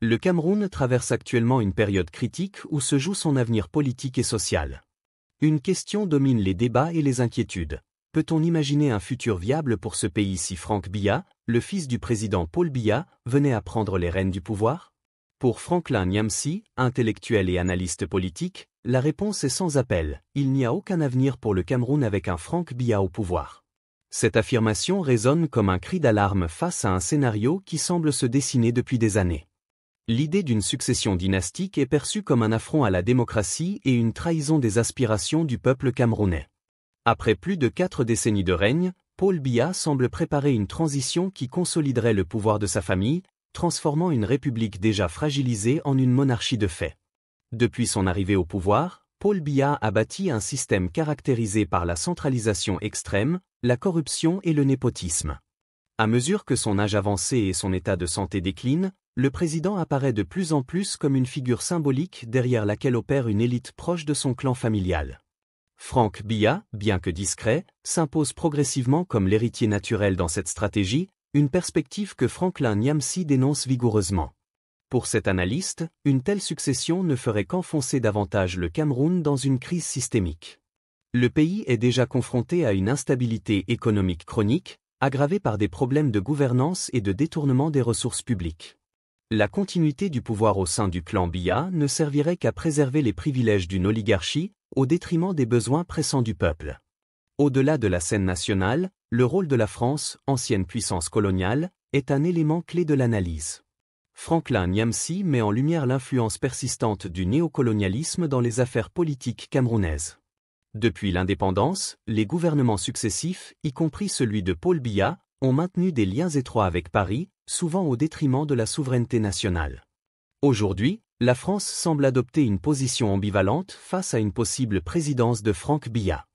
Le Cameroun traverse actuellement une période critique où se joue son avenir politique et social. Une question domine les débats et les inquiétudes. Peut-on imaginer un futur viable pour ce pays si Franck Biya, le fils du président Paul Biya, venait à prendre les rênes du pouvoir? Pour Franklin Nyamsi, intellectuel et analyste politique, la réponse est sans appel, il n'y a aucun avenir pour le Cameroun avec un Franck Biya au pouvoir. Cette affirmation résonne comme un cri d'alarme face à un scénario qui semble se dessiner depuis des années. L'idée d'une succession dynastique est perçue comme un affront à la démocratie et une trahison des aspirations du peuple camerounais. Après plus de 4 décennies de règne, Paul Biya semble préparer une transition qui consoliderait le pouvoir de sa famille, transformant une république déjà fragilisée en une monarchie de fait. Depuis son arrivée au pouvoir, Paul Biya a bâti un système caractérisé par la centralisation extrême, la corruption et le népotisme. À mesure que son âge avancé et son état de santé décline, le président apparaît de plus en plus comme une figure symbolique derrière laquelle opère une élite proche de son clan familial. Franck Biya, bien que discret, s'impose progressivement comme l'héritier naturel dans cette stratégie, une perspective que Franklin Nyamsi dénonce vigoureusement. Pour cet analyste, une telle succession ne ferait qu'enfoncer davantage le Cameroun dans une crise systémique. Le pays est déjà confronté à une instabilité économique chronique, aggravée par des problèmes de gouvernance et de détournement des ressources publiques. La continuité du pouvoir au sein du clan Biya ne servirait qu'à préserver les privilèges d'une oligarchie, au détriment des besoins pressants du peuple. Au-delà de la scène nationale, le rôle de la France, ancienne puissance coloniale, est un élément clé de l'analyse. Franklin Nyamsi met en lumière l'influence persistante du néocolonialisme dans les affaires politiques camerounaises. Depuis l'indépendance, les gouvernements successifs, y compris celui de Paul Biya, ont maintenu des liens étroits avec Paris, souvent au détriment de la souveraineté nationale. Aujourd'hui, la France semble adopter une position ambivalente face à une possible présidence de Franck Biya.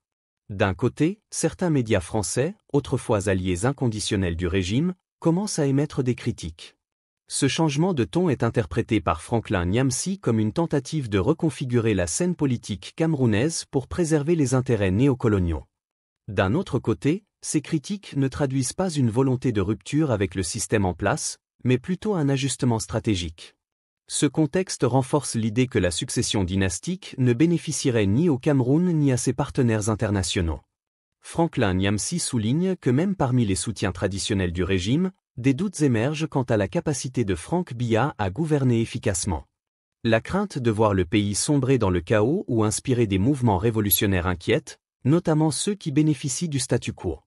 D'un côté, certains médias français, autrefois alliés inconditionnels du régime, commencent à émettre des critiques. Ce changement de ton est interprété par Franklin Nyamsi comme une tentative de reconfigurer la scène politique camerounaise pour préserver les intérêts néocoloniaux. D'un autre côté, ces critiques ne traduisent pas une volonté de rupture avec le système en place, mais plutôt un ajustement stratégique. Ce contexte renforce l'idée que la succession dynastique ne bénéficierait ni au Cameroun ni à ses partenaires internationaux. Franklin Nyamsi souligne que même parmi les soutiens traditionnels du régime, des doutes émergent quant à la capacité de Franck Biya à gouverner efficacement. La crainte de voir le pays sombrer dans le chaos ou inspirer des mouvements révolutionnaires inquiète, notamment ceux qui bénéficient du statu quo.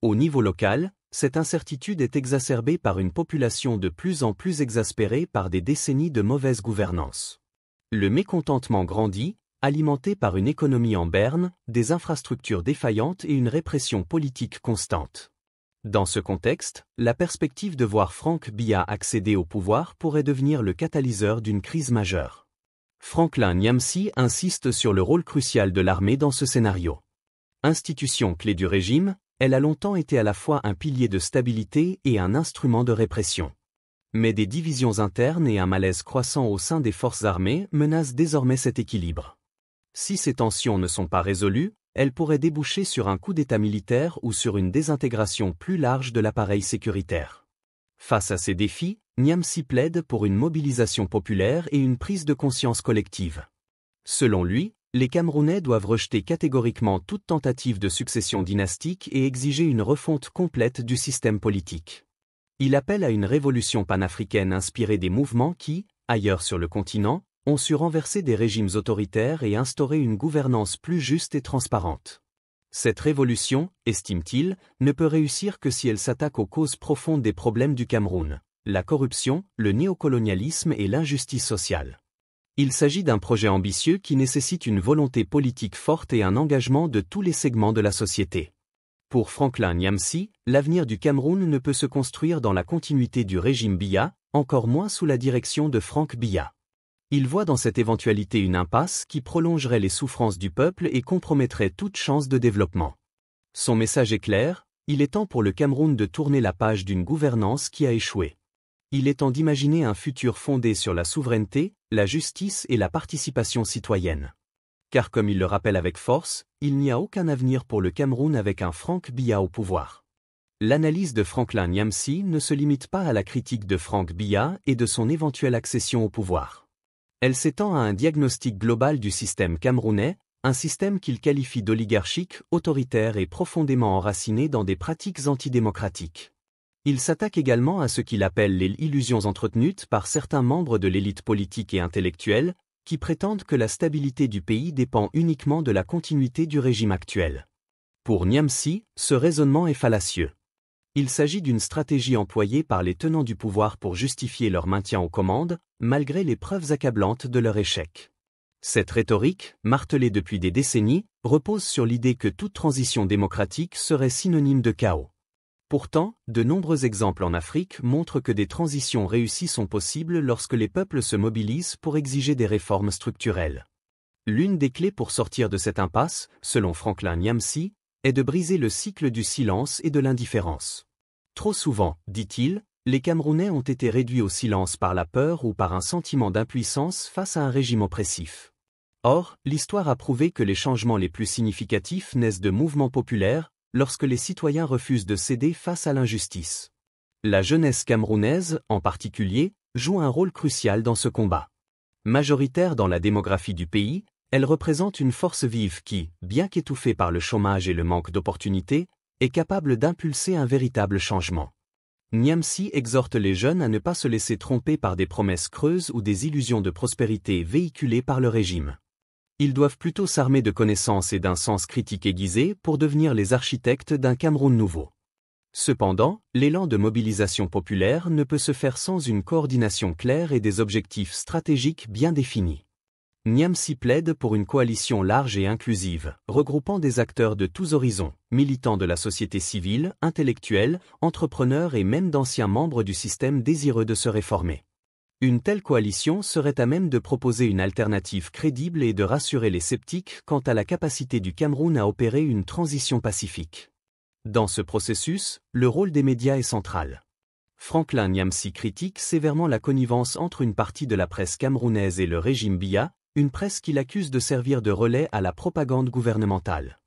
Au niveau local, cette incertitude est exacerbée par une population de plus en plus exaspérée par des décennies de mauvaise gouvernance. Le mécontentement grandit, alimenté par une économie en berne, des infrastructures défaillantes et une répression politique constante. Dans ce contexte, la perspective de voir Franck Biya accéder au pouvoir pourrait devenir le catalyseur d'une crise majeure. Franklin Nyamsi insiste sur le rôle crucial de l'armée dans ce scénario. Institution clé du régime, elle a longtemps été à la fois un pilier de stabilité et un instrument de répression. Mais des divisions internes et un malaise croissant au sein des forces armées menacent désormais cet équilibre. Si ces tensions ne sont pas résolues, elles pourraient déboucher sur un coup d'État militaire ou sur une désintégration plus large de l'appareil sécuritaire. Face à ces défis, Nyamsi plaide pour une mobilisation populaire et une prise de conscience collective. Selon lui, les Camerounais doivent rejeter catégoriquement toute tentative de succession dynastique et exiger une refonte complète du système politique. Il appelle à une révolution panafricaine inspirée des mouvements qui, ailleurs sur le continent, ont su renverser des régimes autoritaires et instaurer une gouvernance plus juste et transparente. Cette révolution, estime-t-il, ne peut réussir que si elle s'attaque aux causes profondes des problèmes du Cameroun, la corruption, le néocolonialisme et l'injustice sociale. Il s'agit d'un projet ambitieux qui nécessite une volonté politique forte et un engagement de tous les segments de la société. Pour Franklin Nyamsi, l'avenir du Cameroun ne peut se construire dans la continuité du régime Biya, encore moins sous la direction de Franck Biya. Il voit dans cette éventualité une impasse qui prolongerait les souffrances du peuple et compromettrait toute chance de développement. Son message est clair, il est temps pour le Cameroun de tourner la page d'une gouvernance qui a échoué. Il est temps d'imaginer un futur fondé sur la souveraineté, la justice et la participation citoyenne. Car comme il le rappelle avec force, il n'y a aucun avenir pour le Cameroun avec un Franck Biya au pouvoir. L'analyse de Franklin Nyamsi ne se limite pas à la critique de Frank Biya et de son éventuelle accession au pouvoir. Elle s'étend à un diagnostic global du système camerounais, un système qu'il qualifie d'oligarchique, autoritaire et profondément enraciné dans des pratiques antidémocratiques. Il s'attaque également à ce qu'il appelle les illusions entretenues par certains membres de l'élite politique et intellectuelle, qui prétendent que la stabilité du pays dépend uniquement de la continuité du régime actuel. Pour Nyamsi, ce raisonnement est fallacieux. Il s'agit d'une stratégie employée par les tenants du pouvoir pour justifier leur maintien aux commandes, malgré les preuves accablantes de leur échec. Cette rhétorique, martelée depuis des décennies, repose sur l'idée que toute transition démocratique serait synonyme de chaos. Pourtant, de nombreux exemples en Afrique montrent que des transitions réussies sont possibles lorsque les peuples se mobilisent pour exiger des réformes structurelles. L'une des clés pour sortir de cette impasse, selon Franklin Nyamsi, est de briser le cycle du silence et de l'indifférence. Trop souvent, dit-il, les Camerounais ont été réduits au silence par la peur ou par un sentiment d'impuissance face à un régime oppressif. Or, l'histoire a prouvé que les changements les plus significatifs naissent de mouvements populaires, lorsque les citoyens refusent de céder face à l'injustice. La jeunesse camerounaise, en particulier, joue un rôle crucial dans ce combat. Majoritaire dans la démographie du pays, elle représente une force vive qui, bien qu'étouffée par le chômage et le manque d'opportunités, est capable d'impulser un véritable changement. Nyamsi exhorte les jeunes à ne pas se laisser tromper par des promesses creuses ou des illusions de prospérité véhiculées par le régime. Ils doivent plutôt s'armer de connaissances et d'un sens critique aiguisé pour devenir les architectes d'un Cameroun nouveau. Cependant, l'élan de mobilisation populaire ne peut se faire sans une coordination claire et des objectifs stratégiques bien définis. Nyamsi plaide pour une coalition large et inclusive, regroupant des acteurs de tous horizons, militants de la société civile, intellectuels, entrepreneurs et même d'anciens membres du système désireux de se réformer. Une telle coalition serait à même de proposer une alternative crédible et de rassurer les sceptiques quant à la capacité du Cameroun à opérer une transition pacifique. Dans ce processus, le rôle des médias est central. Franklin Nyamsi critique sévèrement la connivence entre une partie de la presse camerounaise et le régime Biya, une presse qu'il accuse de servir de relais à la propagande gouvernementale.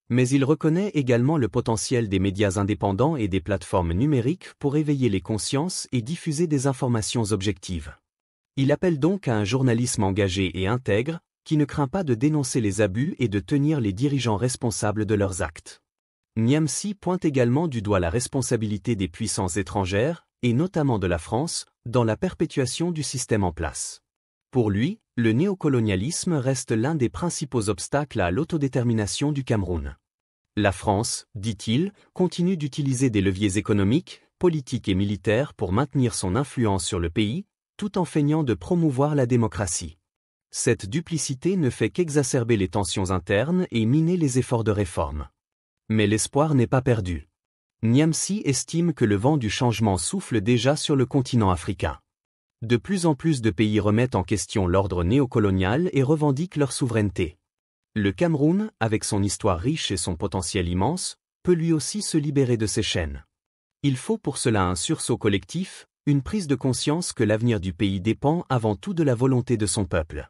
Mais il reconnaît également le potentiel des médias indépendants et des plateformes numériques pour éveiller les consciences et diffuser des informations objectives. Il appelle donc à un journalisme engagé et intègre, qui ne craint pas de dénoncer les abus et de tenir les dirigeants responsables de leurs actes. Nyamsi pointe également du doigt la responsabilité des puissances étrangères, et notamment de la France, dans la perpétuation du système en place. Pour lui, le néocolonialisme reste l'un des principaux obstacles à l'autodétermination du Cameroun. La France, dit-il, continue d'utiliser des leviers économiques, politiques et militaires pour maintenir son influence sur le pays, tout en feignant de promouvoir la démocratie. Cette duplicité ne fait qu'exacerber les tensions internes et miner les efforts de réforme. Mais l'espoir n'est pas perdu. Nyamsi estime que le vent du changement souffle déjà sur le continent africain. De plus en plus de pays remettent en question l'ordre néocolonial et revendiquent leur souveraineté. Le Cameroun, avec son histoire riche et son potentiel immense, peut lui aussi se libérer de ses chaînes. Il faut pour cela un sursaut collectif, une prise de conscience que l'avenir du pays dépend avant tout de la volonté de son peuple.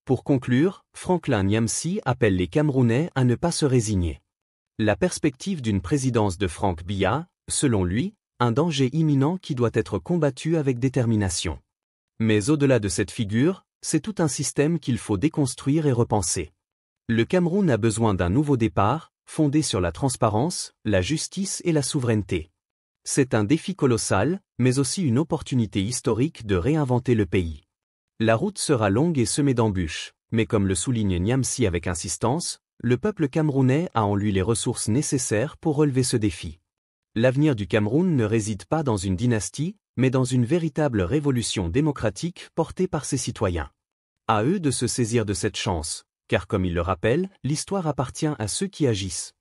Pour conclure, Franklin Nyamsi appelle les Camerounais à ne pas se résigner. La perspective d'une présidence de Frank Biya, selon lui, un danger imminent qui doit être combattu avec détermination. Mais au-delà de cette figure, c'est tout un système qu'il faut déconstruire et repenser. Le Cameroun a besoin d'un nouveau départ, fondé sur la transparence, la justice et la souveraineté. C'est un défi colossal, mais aussi une opportunité historique de réinventer le pays. La route sera longue et semée d'embûches, mais comme le souligne Nyamsi avec insistance, le peuple camerounais a en lui les ressources nécessaires pour relever ce défi. L'avenir du Cameroun ne réside pas dans une dynastie, mais dans une véritable révolution démocratique portée par ses citoyens. À eux de se saisir de cette chance, car comme il le rappelle, l'histoire appartient à ceux qui agissent.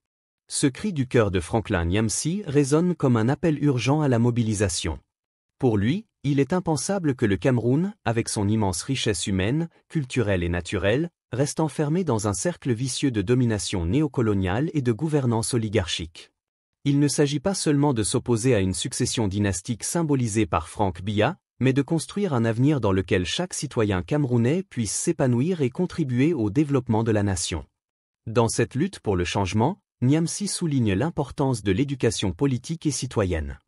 Ce cri du cœur de Franklin Nyamsi résonne comme un appel urgent à la mobilisation. Pour lui, il est impensable que le Cameroun, avec son immense richesse humaine, culturelle et naturelle, reste enfermé dans un cercle vicieux de domination néocoloniale et de gouvernance oligarchique. Il ne s'agit pas seulement de s'opposer à une succession dynastique symbolisée par Frank Biya, mais de construire un avenir dans lequel chaque citoyen camerounais puisse s'épanouir et contribuer au développement de la nation. Dans cette lutte pour le changement, Niamsi souligne l'importance de l'éducation politique et citoyenne.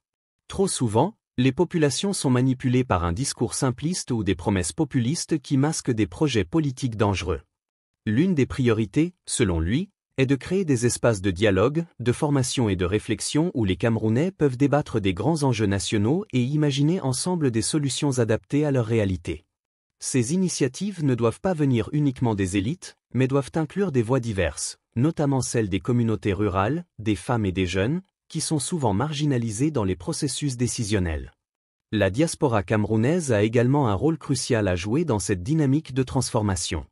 Trop souvent, les populations sont manipulées par un discours simpliste ou des promesses populistes qui masquent des projets politiques dangereux. L'une des priorités, selon lui, est de créer des espaces de dialogue, de formation et de réflexion où les Camerounais peuvent débattre des grands enjeux nationaux et imaginer ensemble des solutions adaptées à leur réalité. Ces initiatives ne doivent pas venir uniquement des élites, mais doivent inclure des voix diverses, notamment celles des communautés rurales, des femmes et des jeunes, qui sont souvent marginalisés dans les processus décisionnels. La diaspora camerounaise a également un rôle crucial à jouer dans cette dynamique de transformation.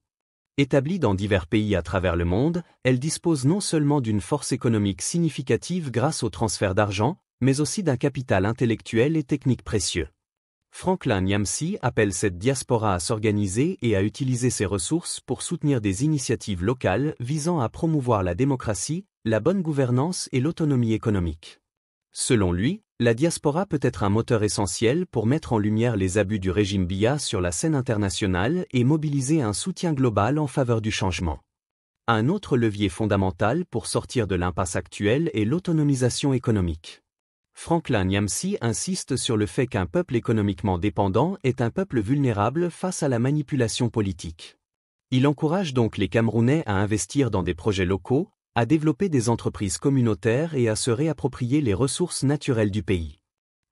Établie dans divers pays à travers le monde, elle dispose non seulement d'une force économique significative grâce au transfert d'argent, mais aussi d'un capital intellectuel et technique précieux. Franklin Niamsi appelle cette diaspora à s'organiser et à utiliser ses ressources pour soutenir des initiatives locales visant à promouvoir la démocratie, la bonne gouvernance et l'autonomie économique. Selon lui, la diaspora peut être un moteur essentiel pour mettre en lumière les abus du régime Biya sur la scène internationale et mobiliser un soutien global en faveur du changement. Un autre levier fondamental pour sortir de l'impasse actuelle est l'autonomisation économique. Franklin Niamsi insiste sur le fait qu'un peuple économiquement dépendant est un peuple vulnérable face à la manipulation politique. Il encourage donc les Camerounais à investir dans des projets locaux, à développer des entreprises communautaires et à se réapproprier les ressources naturelles du pays.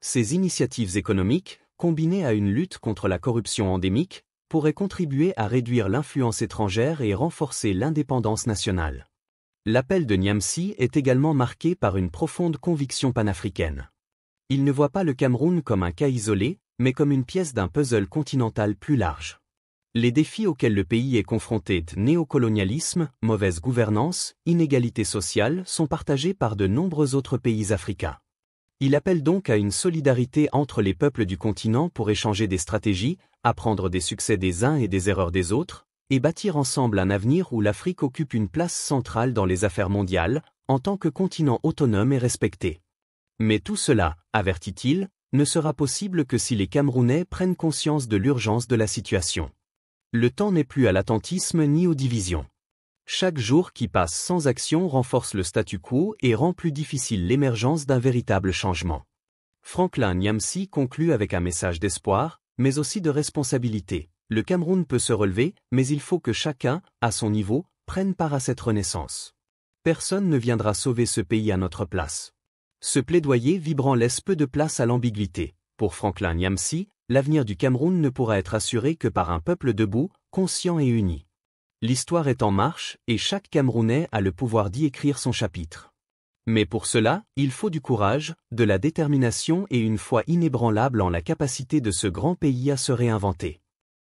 Ces initiatives économiques, combinées à une lutte contre la corruption endémique, pourraient contribuer à réduire l'influence étrangère et renforcer l'indépendance nationale. L'appel de Niamsi est également marqué par une profonde conviction panafricaine. Il ne voit pas le Cameroun comme un cas isolé, mais comme une pièce d'un puzzle continental plus large. Les défis auxquels le pays est confronté, néocolonialisme, mauvaise gouvernance, inégalité sociale, sont partagés par de nombreux autres pays africains. Il appelle donc à une solidarité entre les peuples du continent pour échanger des stratégies, apprendre des succès des uns et des erreurs des autres, et bâtir ensemble un avenir où l'Afrique occupe une place centrale dans les affaires mondiales, en tant que continent autonome et respecté. Mais tout cela, avertit-il, ne sera possible que si les Camerounais prennent conscience de l'urgence de la situation. Le temps n'est plus à l'attentisme ni aux divisions. Chaque jour qui passe sans action renforce le statu quo et rend plus difficile l'émergence d'un véritable changement. Franklin Niamsi conclut avec un message d'espoir, mais aussi de responsabilité. Le Cameroun peut se relever, mais il faut que chacun, à son niveau, prenne part à cette renaissance. Personne ne viendra sauver ce pays à notre place. Ce plaidoyer vibrant laisse peu de place à l'ambiguïté. Pour Franklin Niamsi, l'avenir du Cameroun ne pourra être assuré que par un peuple debout, conscient et uni. L'histoire est en marche, et chaque Camerounais a le pouvoir d'y écrire son chapitre. Mais pour cela, il faut du courage, de la détermination et une foi inébranlable en la capacité de ce grand pays à se réinventer.